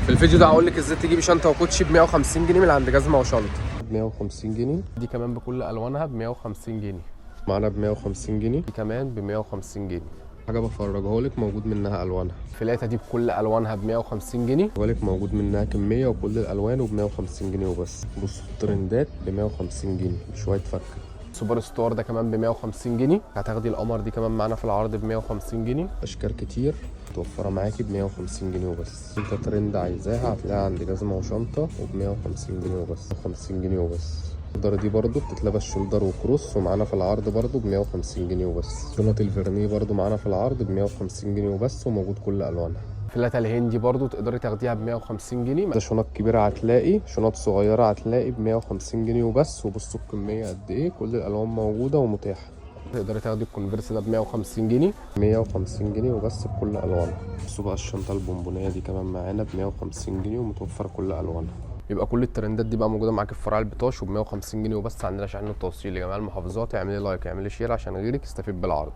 في الفيديو ده هقول لك ازاي تجيبي شنطه وكوتشي ب 150 جنيه من عند جزمه وشنطه. ب 150 جنيه دي كمان بكل الوانها ب 150 جنيه. معانا ب 150 جنيه دي كمان ب 150 جنيه. حاجه بفرجها لك موجود منها الوانها. الفلاته دي بكل الوانها ب 150 جنيه. بالك موجود منها كميه وكل الالوان وب 150 جنيه وبس. بصوا الترندات ب 150 جنيه بشويه فك. سوبر ستار ده كمان ب 150 جنيه. هتاخدي القمر دي كمان معانا في العرض ب 150 جنيه. اشكال كتير متوفره معاكي ب 150 جنيه وبس. انت ترند عايزاها هتلاقيها عند جزمه وشنطه وب 150 جنيه وبس. 150 جنيه وبس. الشولدر دي برضو بتتلبس شولدر وكروس ومعانا في العرض برضو ب 150 جنيه وبس. شنط الفيرنيه برضو معانا في العرض ب 150 جنيه وبس وموجود كل الوانها. فلاتة الهندي برضو تقدري تاخديها ب 150 جنيه. ده شنط كبيره هتلاقي، شنط صغيره هتلاقي ب 150 جنيه وبس. وبصوا الكميه قد ايه، كل الالوان موجوده ومتاحه. تقدري تاخدي الكونفرس ده ب 150 جنيه. 150 جنيه وبس بكل الوانها. بصوا بقى الشنطه البونبونيه دي كمان معانا ب 150 جنيه ومتوفره كل الوانها. يبقى كل الترندات دي بقى موجوده معاك في فرع البطاش وب 150 جنيه وبس. عندنا شحن التوصيل لجميع المحافظات. اعملي لايك اعملي شير عشان غيرك يستفيد بالعرض.